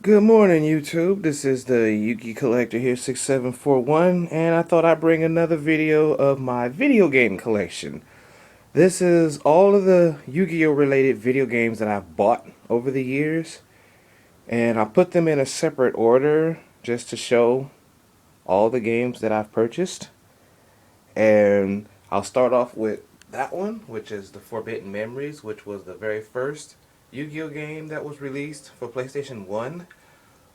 Good morning, YouTube. This is the Yugi Collector here, 6741, and I thought I'd bring another video of my video game collection. This is all of the Yu-Gi-Oh related video games that I've bought over the years, and I put them in a separate order just to show all the games that I've purchased. And I'll start off with that one, which is the Forbidden Memories, which was the very first Yu-Gi-Oh game that was released for PlayStation 1.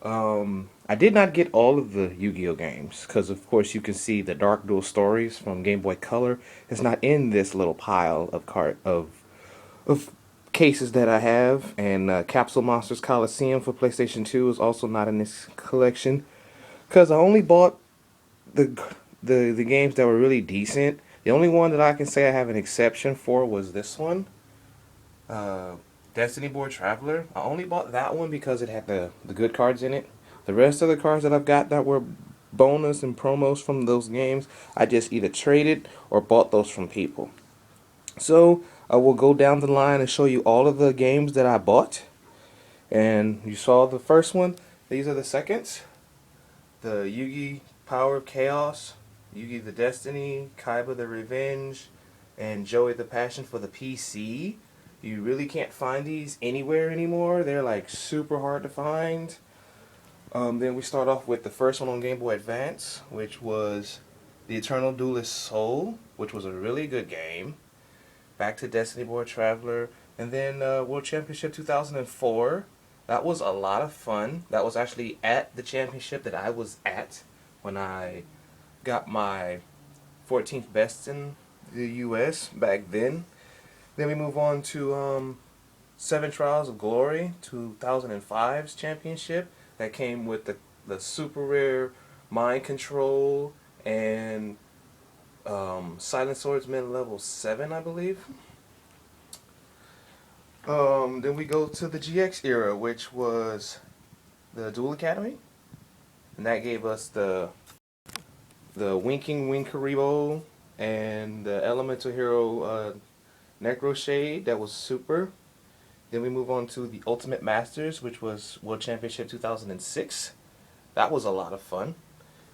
I did not get all of the Yu-Gi-Oh games because, of course, you can see the Dark Duel Stories from Game Boy Color. It's not in this little pile of of cases that I have, and Capsule Monsters Coliseum for PlayStation 2 is also not in this collection because I only bought the the games that were really decent. The only one that I can say I have an exception for was this one. Uh, Destiny Board Traveler. I only bought that one because it had the good cards in it. The rest of the cards that I've got that were bonus and promos from those games, I just either traded or bought those from people. So I will go down the line and show you all of the games that I bought. And you saw the first one. These are the seconds. The Yugi Power of Chaos, Yugi the Destiny, Kaiba the Revenge, and Joey the Passion for the PC. You really can't find these anywhere anymore. They're like super hard to find. Then we start off with the first one on Game Boy Advance, which was The Eternal Duelist Soul, which was a really good game. Back to Destiny Board Traveler, and then World Championship 2004. That was a lot of fun. That was actually at the championship that I was at when I got my 14th best in the US back then. Then we move on to Seven Trials of Glory 2005's championship. That came with the super rare Mind Control and Silent Swordsman level 7, I believe. Then we go to the GX era, which was the Duel Academy. And that gave us the Winking Winkaribo and the Elemental Hero Necro Shade. That was super. Then we move on to the Ultimate Masters, which was World Championship 2006. That was a lot of fun.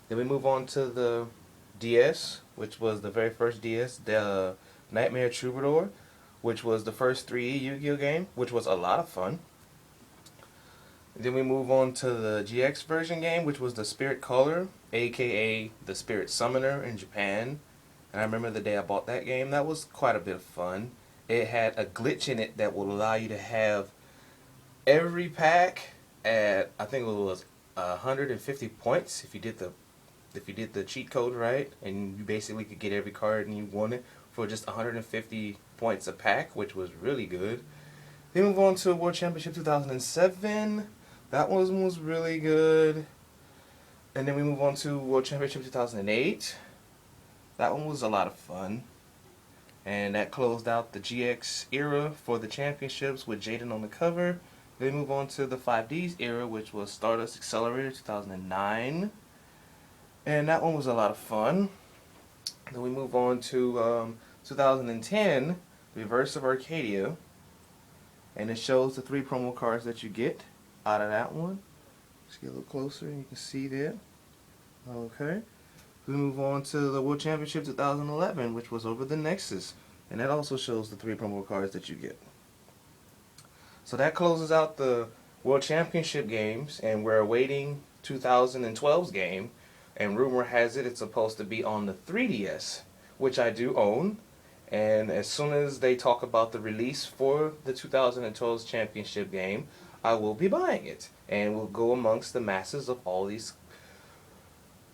Then we move on to the DS, which was the very first DS, the Nightmare Troubadour, which was the first 3D Yu-Gi-Oh game, which was a lot of fun. Then we move on to the GX version game, which was the Spirit Caller, aka the Spirit Summoner in Japan. And I remember the day I bought that game. That was quite a bit of fun. It had a glitch in it that would allow you to have every pack at, I think it was 150 points if you did the cheat code right, and you basically could get every card and you wanted for just 150 points a pack, which was really good. Then we move on to World Championship 2007. That one was really good. And then we move on to World Championship 2008. That one was a lot of fun. And that closed out the GX era for the championships with Jaden on the cover. Then we move on to the 5Ds era, which was Stardust Accelerator 2009. And that one was a lot of fun. Then we move on to 2010, Reverse of Arcadia. And it shows the 3 promo cards that you get out of that one. Just get a little closer and you can see there. Okay. We move on to the World Championship 2011, which was over the Nexus. And that also shows the 3 promo cards that you get. So that closes out the World Championship games, and we're awaiting 2012's game. And rumor has it it's supposed to be on the 3DS, which I do own. And as soon as they talk about the release for the 2012's championship game, I will be buying it. And we'll go amongst the masses of all these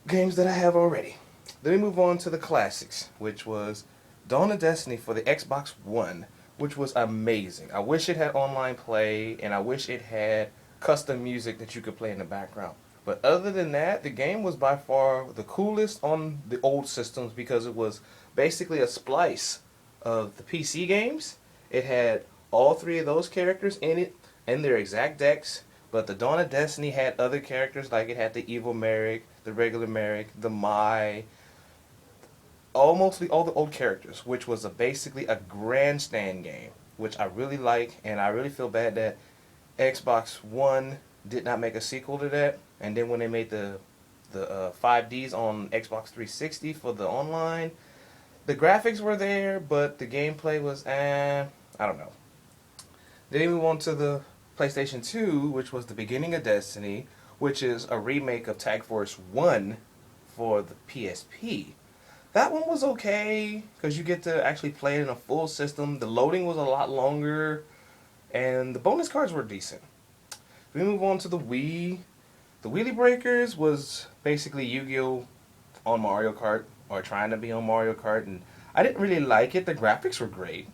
games that I have already. Then we move on to the classics, which was Dawn of Destiny for the Xbox One, which was amazing. I wish it had online play, and I wish it had custom music that you could play in the background. But other than that, the game was by far the coolest on the old systems because it was basically a splice of the PC games. It had all 3 of those characters in it and their exact decks, but the Dawn of Destiny had other characters, like it had the Evil Merrick, the regular Merrick, the Mai, mostly all the old characters, which was basically a grandstand game, which I really like, and I really feel bad that Xbox One did not make a sequel to that. And then when they made the 5Ds on Xbox 360 for the online, the graphics were there, but the gameplay was I don't know. Then we move on to the PlayStation 2, which was the beginning of Destiny, which is a remake of Tag Force 1 for the PSP. That one was okay, because you get to actually play it in a full system. The loading was a lot longer, and the bonus cards were decent. We move on to the Wii. The Wheelie Breakers was basically Yu-Gi-Oh! On Mario Kart, or trying to be on Mario Kart, and I didn't really like it. The graphics were great,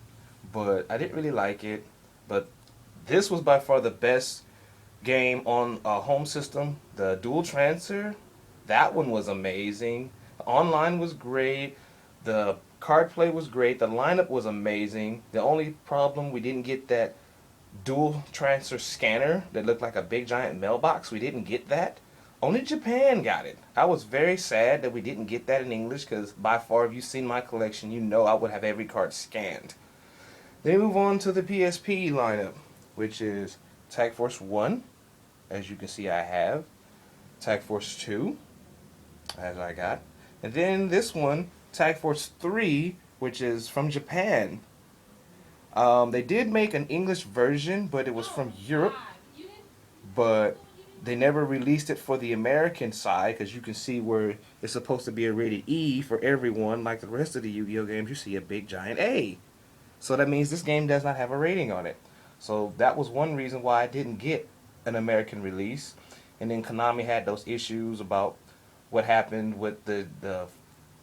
but I didn't really like it. But this was by far the best game on a home system. The Dual Transfer, that one was amazing. The online was great. The card play was great. The lineup was amazing. The only problem, we didn't get that dual transfer scanner that looked like a big giant mailbox. We didn't get that. Only Japan got it. I was very sad that we didn't get that in English, because by far, if you've seen my collection, you know I would have every card scanned. Then we move on to the PSP lineup, which is Tag Force 1, as you can see I have. Tag Force 2, as I got. And then this one, Tag Force 3, which is from Japan. They did make an English version, but it was from Europe. But they never released it for the American side, because you can see where it's supposed to be a rated E for everyone. Like the rest of the Yu-Gi-Oh games, you see a big giant A. So that means this game does not have a rating on it. So that was one reason why I didn't get an American release. And then Konami had those issues about what happened with the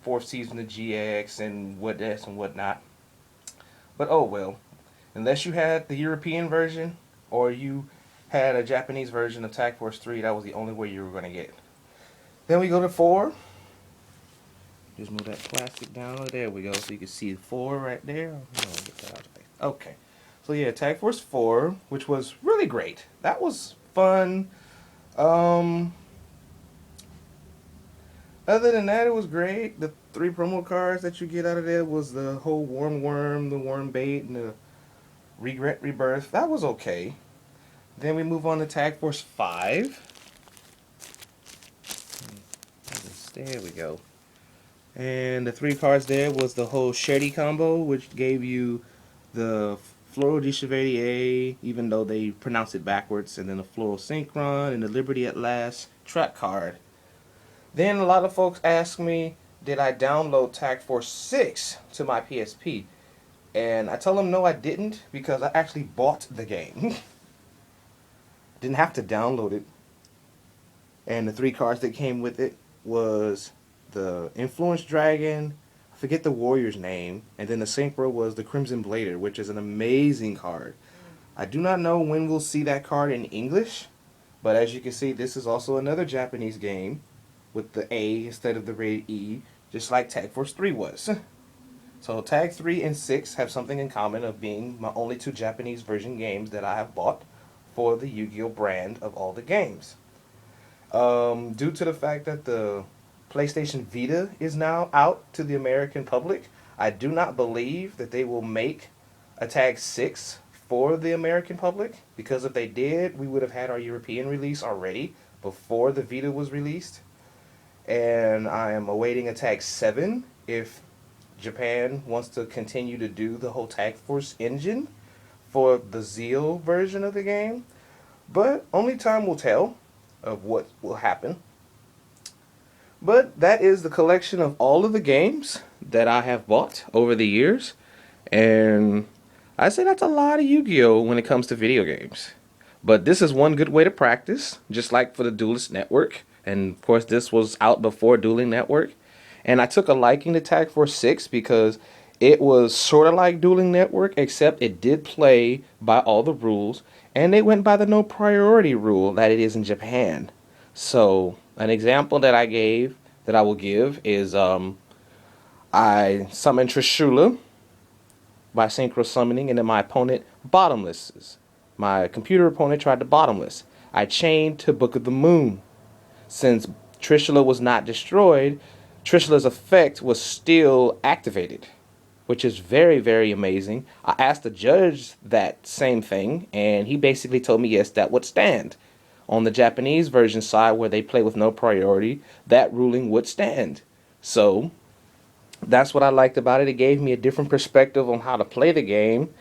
fourth season of GX and what this and whatnot. But oh well. Unless you had the European version or you had a Japanese version of Tag Force 3, that was the only way you were going to get it. Then we go to 4. Just move that plastic down. Oh, there we go. So you can see 4 right there. Get that out of the way. Okay. So yeah, Tag Force 4, which was really great. That was fun. Other than that, it was great. The 3 promo cards that you get out of there was the whole Worm, the Worm Bait, and the Regret Rebirth. That was okay. Then we move on to Tag Force 5. There we go. And the 3 cards there was the whole Shady combo, which gave you the Floral de Chevalier, even though they pronounce it backwards, and then the Floral Synchron, and the Liberty at Last track card. Then a lot of folks ask me, did I download Tag Force 6 to my PSP? And I tell them no, I didn't, because I actually bought the game. Didn't have to download it. And the 3 cards that came with it was the Influence Dragon, I forget the warrior's name, and then the Synchro was the Crimson Blader, which is an amazing card. I do not know when we'll see that card in English, but as you can see, this is also another Japanese game with the A instead of the rated E, just like Tag Force 3 was. So Tag 3 and 6 have something in common of being my only 2 Japanese version games that I have bought for the Yu-Gi-Oh brand of all the games. Due to the fact that the PlayStation Vita is now out to the American public, I do not believe that they will make a Tag 6 for the American public, because if they did, we would have had our European release already before the Vita was released. And I am awaiting a Tag 7 if Japan wants to continue to do the whole Tag Force engine for the Zeal version of the game. But only time will tell of what will happen. But that is the collection of all of the games that I have bought over the years. And I say that's a lot of Yu-Gi-Oh when it comes to video games. But this is one good way to practice, just like for the Duelist Network. And of course this was out before Dueling Network. And I took a liking to Tag Force 6 because it was sort of like Dueling Network, except it did play by all the rules. And they went by the no priority rule that it is in Japan. So an example that I will give is I summoned Trishula by synchro summoning, and then my opponent bottomlesses. My computer opponent tried to bottomless. I chained to Book of the Moon. Since Trishula was not destroyed, Trishula's effect was still activated, which is very, very amazing. I asked the judge that same thing, and he basically told me yes, that would stand. on the Japanese version side where they play with no priority, that ruling would stand. So that's what I liked about it. It gave me a different perspective on how to play the game,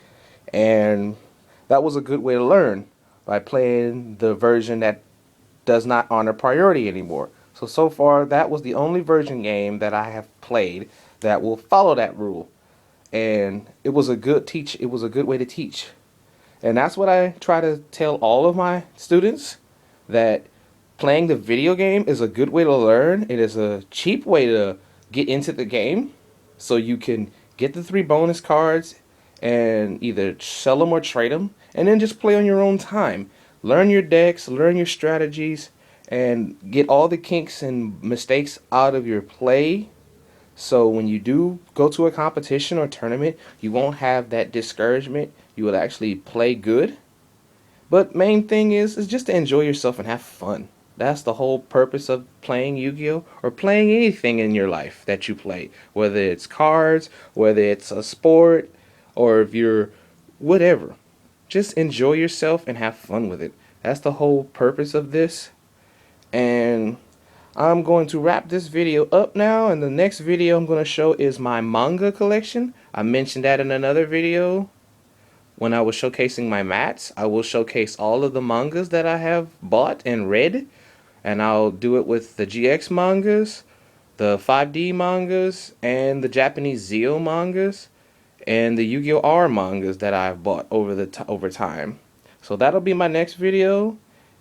and that was a good way to learn, by playing the version that does not honor priority anymore. So far, that was the only version game that I have played that will follow that rule. And it was a good way to teach. And that's what I try to tell all of my students, that playing the video game is a good way to learn. It is a cheap way to get into the game, so you can get the 3 bonus cards and either sell them or trade them, and then just play on your own time. Learn your decks, learn your strategies, and get all the kinks and mistakes out of your play, so when you do go to a competition or tournament, you won't have that discouragement. You will actually play good. But main thing is just to enjoy yourself and have fun. That's the whole purpose of playing Yu-Gi-Oh! Or playing anything in your life that you play. Whether it's cards, whether it's a sport, or if you're whatever. Just enjoy yourself and have fun with it. That's the whole purpose of this. And I'm going to wrap this video up now, and the next video I'm going to show is my manga collection. I mentioned that in another video when I was showcasing my mats. I will showcase all of the mangas that I have bought and read, and I'll do it with the GX mangas, the 5D mangas, and the Japanese Zio mangas, and the Yu-Gi-Oh! R mangas that I've bought over time. So that'll be my next video,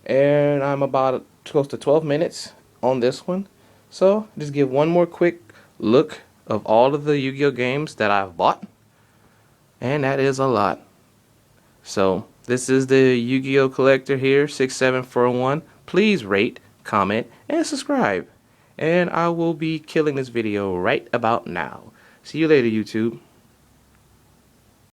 and I'm about close to 12 minutes on this one. So just give one more quick look of all of the Yu-Gi-Oh! Games that I've bought, and that is a lot. So this is the Yu-Gi-Oh! Collector here, 67401. Please rate, comment, and subscribe. And I will be killing this video right about now. See you later, YouTube.